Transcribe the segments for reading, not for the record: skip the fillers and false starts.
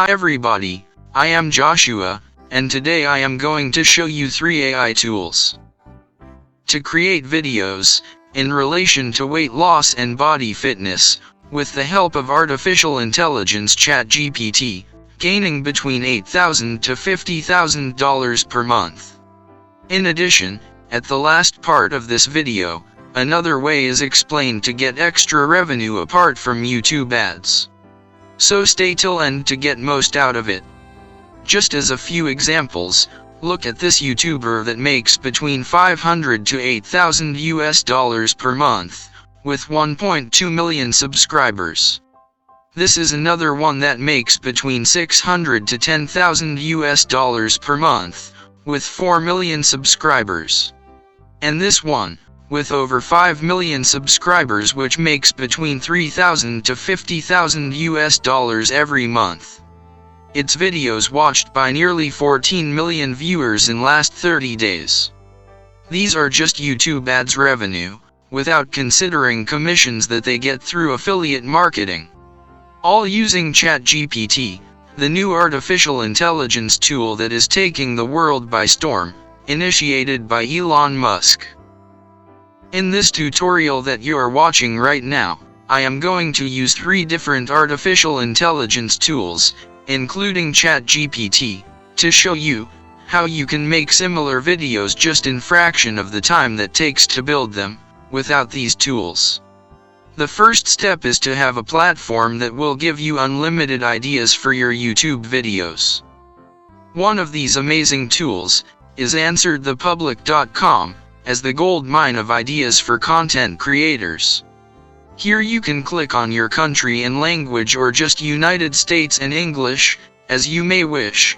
everybody, I am Joshua, and today I am going to show you 3 AI tools to create videos in relation to weight loss and body fitness with the help of artificial intelligence ChatGPT, gaining between $8,000 to $50,000 per month. In addition, at the last part of this video, another way is explained to get extra revenue apart from YouTube ads. So stay till end to get most out of it. Just as a few examples, look at this YouTuber that makes between $500 to $8,000 per month, with 1.2 million subscribers. This is another one that makes between $600 to $10,000 per month, with 4 million subscribers. And this one, with over 5 million subscribers, which makes between $3,000 to $50,000 every month. Its videos watched by nearly 14 million viewers in last 30 days. These are just YouTube ads revenue, without considering commissions that they get through affiliate marketing. All using ChatGPT, the new artificial intelligence tool that is taking the world by storm, initiated by Elon Musk. In this tutorial that you are watching right now, I am going to use 3 different artificial intelligence tools, including ChatGPT, to show you how you can make similar videos just in fraction of the time that takes to build them, without these tools. The first step is to have a platform that will give you unlimited ideas for your YouTube videos. One of these amazing tools is AnsweredThePublic.com, as the gold mine of ideas for content creators. Here you can click on your country and language, or just United States and English, as you may wish.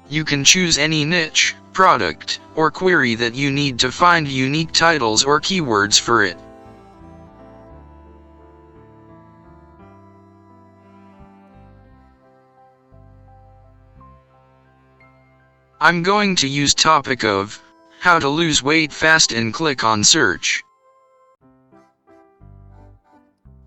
You can choose any niche, product, or query that you need to find unique titles or keywords for it. I'm going to use topic of how to lose weight fast and click on search.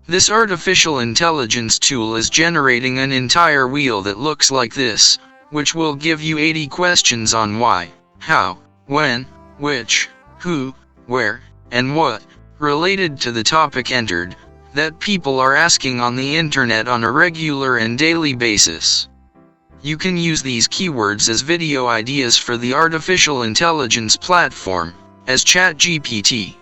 This artificial intelligence tool is generating an entire wheel that looks like this, which will give you 80 questions on why, how, when, which, who, where, and what, related to the topic entered, that people are asking on the internet on a regular and daily basis. You can use these keywords as video ideas for the artificial intelligence platform, as ChatGPT.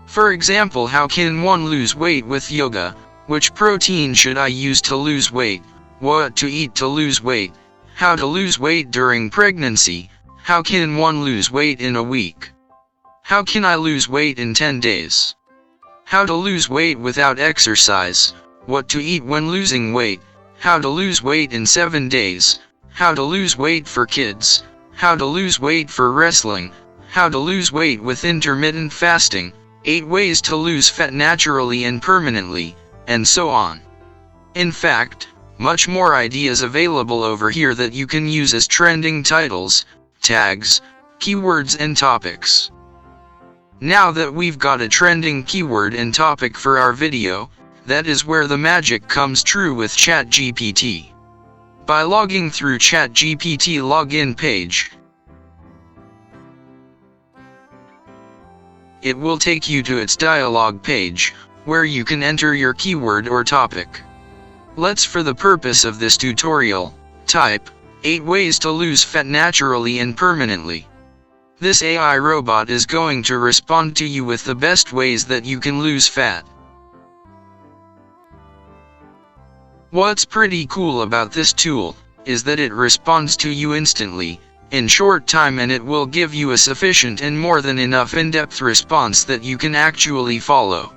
For example, how can one lose weight with yoga? Which protein should I use to lose weight? What to eat to lose weight? How to lose weight during pregnancy? How can one lose weight in a week? How can I lose weight in 10 days? How to lose weight without exercise? What to eat when losing weight? How to lose weight in 7 days, how to lose weight for kids, how to lose weight for wrestling, how to lose weight with intermittent fasting, 8 ways to lose fat naturally and permanently, and so on. In fact, much more ideas available over here that you can use as trending titles, tags, keywords and topics. Now that we've got a trending keyword and topic for our video, that is where the magic comes true with ChatGPT. By logging through ChatGPT login page, it will take you to its dialog page, where you can enter your keyword or topic. Let's, for the purpose of this tutorial, type 8 ways to lose fat naturally and permanently. This AI robot is going to respond to you with the best ways that you can lose fat. What's pretty cool about this tool is that it responds to you instantly, in short time, and it will give you a sufficient and more than enough in-depth response that you can actually follow.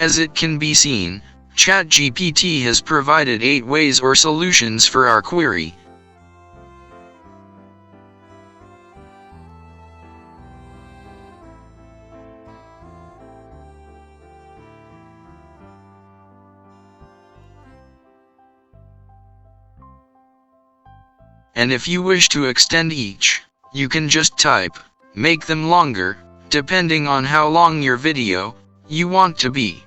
As it can be seen, ChatGPT has provided 8 ways or solutions for our query. And if you wish to extend each, you can just type, make them longer, depending on how long your video you want to be.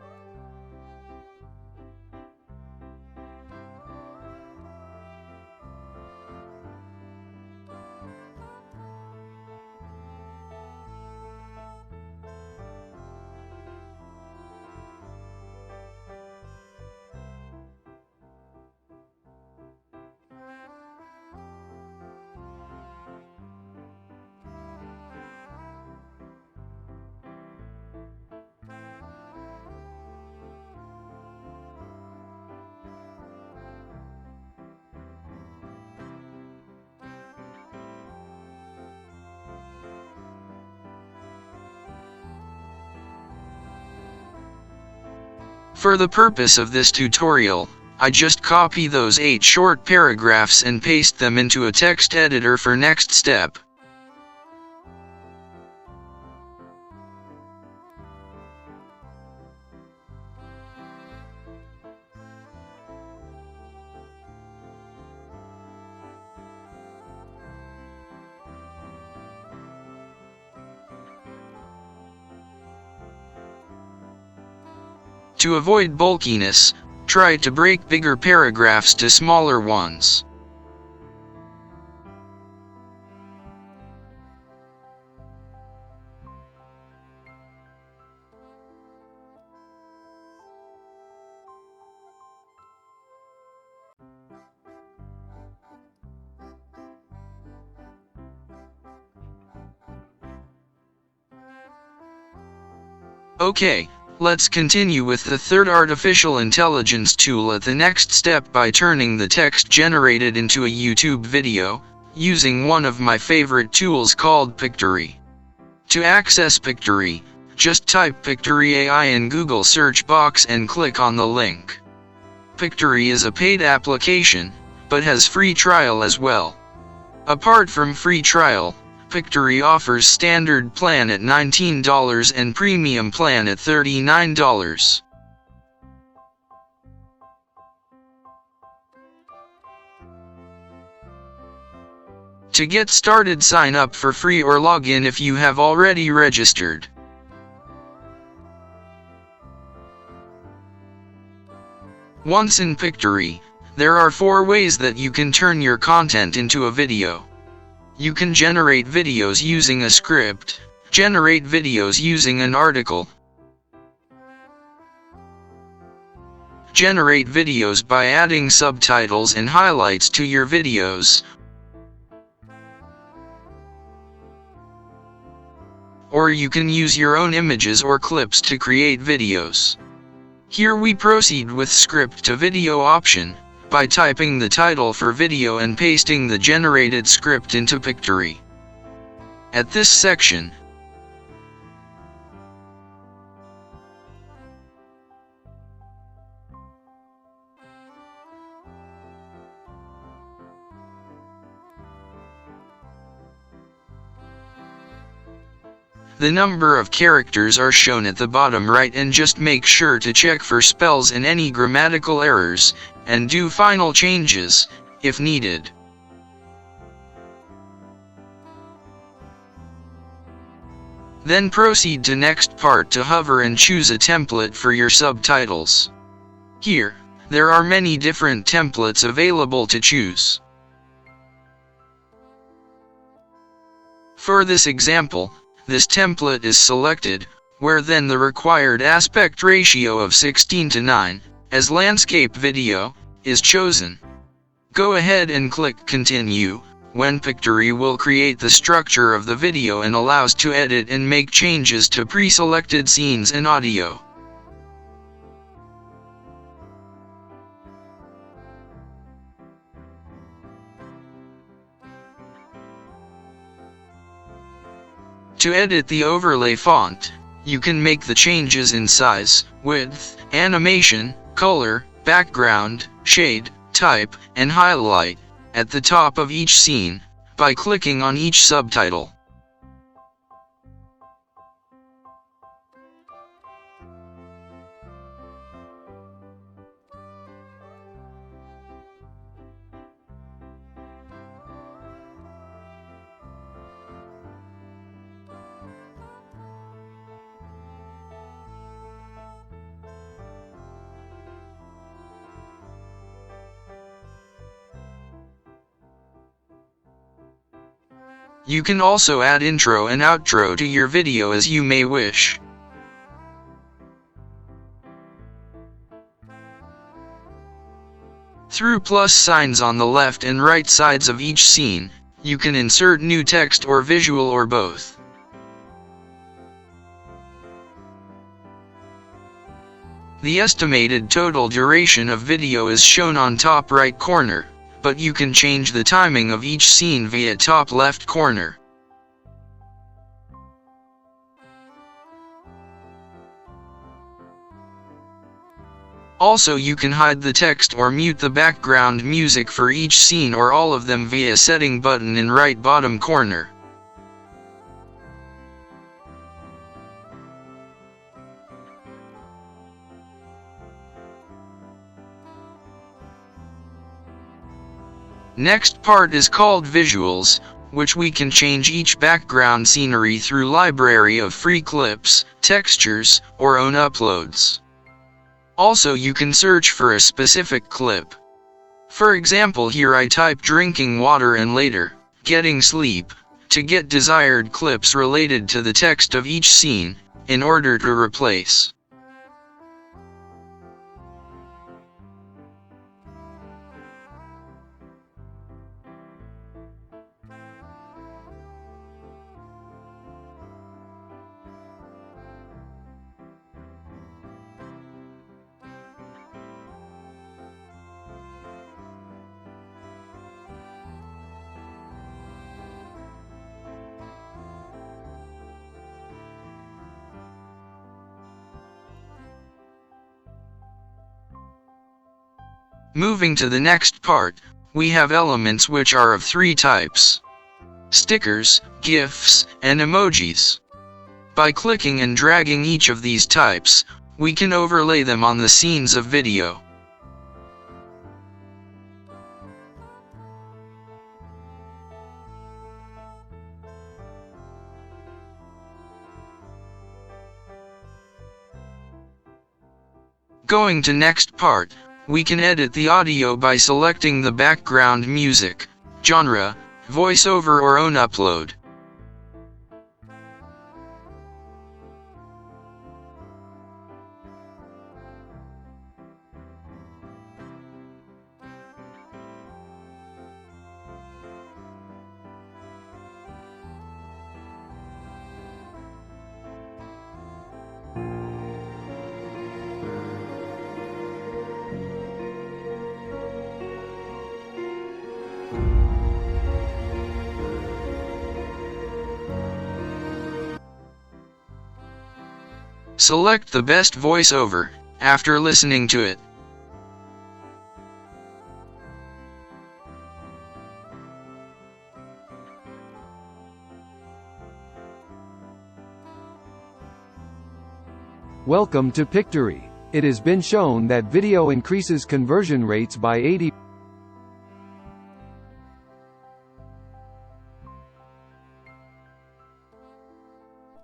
For the purpose of this tutorial, I just copy those 8 short paragraphs and paste them into a text editor for next step. To avoid bulkiness, try to break bigger paragraphs to smaller ones. Okay, let's continue with the third artificial intelligence tool at the next step by turning the text generated into a YouTube video, using one of my favorite tools called Pictory. To access Pictory, just type Pictory AI in Google search box and click on the link. Pictory is a paid application, but has free trial as well. Apart from free trial, Pictory offers standard plan at $19 and premium plan at $39. To get started, sign up for free or log in if you have already registered. Once in Pictory, there are 4 ways that you can turn your content into a video. You can generate videos using a script, generate videos using an article, generate videos by adding subtitles and highlights to your videos, or you can use your own images or clips to create videos. Here we proceed with script to video option, by typing the title for video and pasting the generated script into Pictory. At this section, the number of characters are shown at the bottom right, and just make sure to check for spells and any grammatical errors, and do final changes, if needed. Then proceed to next part to hover and choose a template for your subtitles. Here, there are many different templates available to choose. For this example, this template is selected, where then the required aspect ratio of 16:9, as landscape video, is chosen. Go ahead and click Continue, when Pictory will create the structure of the video and allows to edit and make changes to pre-selected scenes and audio. To edit the overlay font, You can make the changes in size, width, animation, color, background, shade, type, and highlight at the top of each scene by clicking on each subtitle. You can also add intro and outro to your video as you may wish. Through plus signs on the left and right sides of each scene, you can insert new text or visual or both. The estimated total duration of video is shown on top right corner, but you can change the timing of each scene via top left corner. Also, you can hide the text or mute the background music for each scene or all of them via setting button in right bottom corner. Next part is called visuals, which we can change each background scenery through library of free clips, textures, or own uploads. Also, you can search for a specific clip. For example, here I type drinking water and later, getting sleep, to get desired clips related to the text of each scene, in order to replace. Moving to the next part, we have elements which are of three types: stickers, GIFs, and emojis. By clicking and dragging each of these types, we can overlay them on the scenes of video. Going to next part, we can edit the audio by selecting the background music, genre, voiceover or own upload. Select the best voiceover after listening to it. Welcome to Pictory. It has been shown that video increases conversion rates by 80%.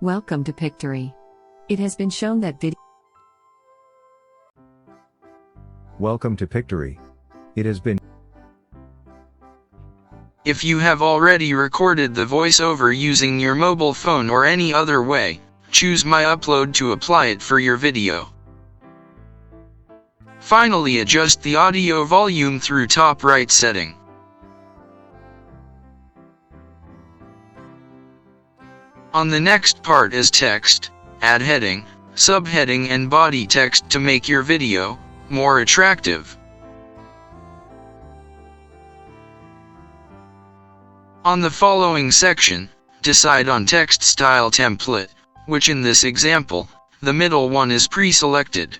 Welcome to Pictory. It has been shown that Welcome to Pictory. It has been. If you have already recorded the voiceover using your mobile phone or any other way, choose My Upload to apply it for your video. Finally, adjust the audio volume through top right setting. On the next part is text. Add heading, subheading and body text to make your video more attractive. On the following section, decide on text style template, which in this example, the middle one is pre-selected.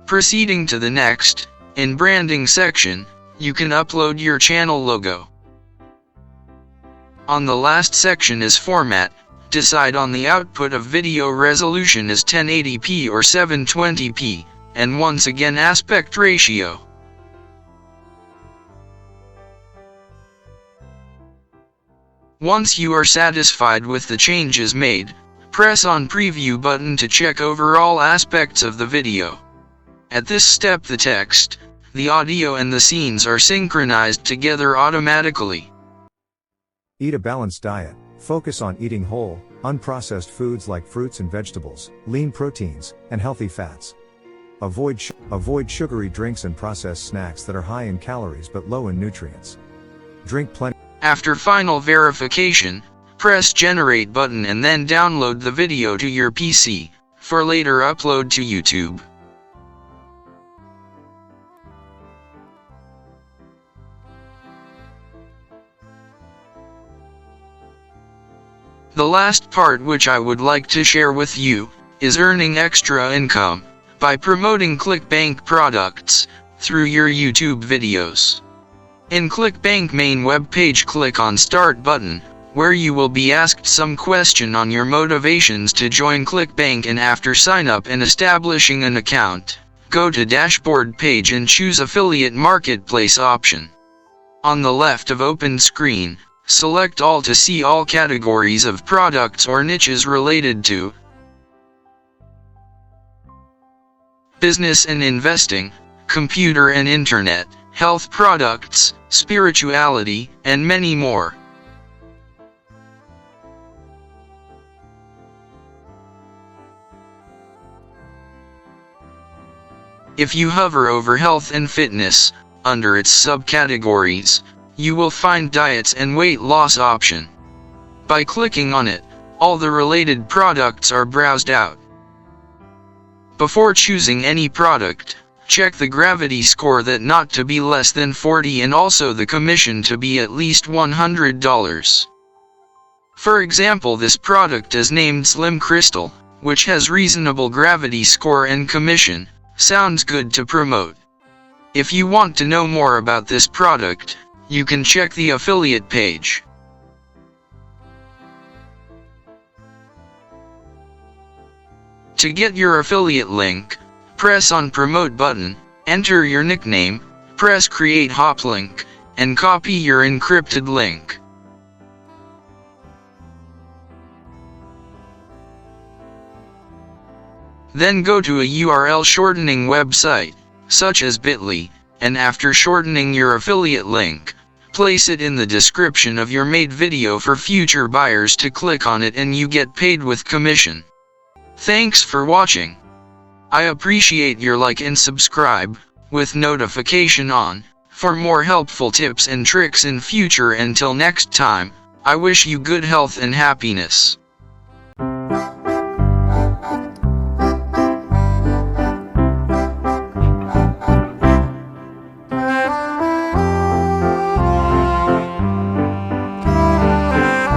Proceeding to the next, in branding section, you can upload your channel logo. On the last section is format, decide on the output of video resolution is 1080p or 720p, and once again aspect ratio. Once you are satisfied with the changes made, press on preview button to check over all aspects of the video. At this step the text, the audio and the scenes are synchronized together automatically. Eat a balanced diet. Focus on eating whole, unprocessed foods like fruits and vegetables, lean proteins, and healthy fats. Avoid sugary drinks and processed snacks that are high in calories but low in nutrients. Drink plenty. After final verification, press generate button and then download the video to your PC, for later upload to YouTube. The last part which I would like to share with you, is earning extra income, by promoting ClickBank products, through your YouTube videos. In ClickBank main web page click on Start button, where you will be asked some question on your motivations to join ClickBank, and after sign up and establishing an account, go to Dashboard page and choose Affiliate Marketplace option. On the left of open screen, select All to see all categories of products or niches related to business and investing, computer and internet, health products, spirituality, and many more. If you hover over health and fitness, under its subcategories, you will find diets and weight loss option. By clicking on it, all the related products are browsed out. Before choosing any product, check the gravity score that not to be less than 40 and also the commission to be at least $100. For example, this product is named Slim Crystal, which has reasonable gravity score and commission, sounds good to promote. If you want to know more about this product, you can check the affiliate page. To get your affiliate link, press on Promote button, enter your nickname, press Create Hop Link, and copy your encrypted link. Then go to a URL shortening website, such as bit.ly, and after shortening your affiliate link, place it in the description of your made video for future buyers to click on it and you get paid with commission. Thanks for watching. I appreciate your like and subscribe, with notification on, for more helpful tips and tricks in future. Until next time, I wish you good health and happiness.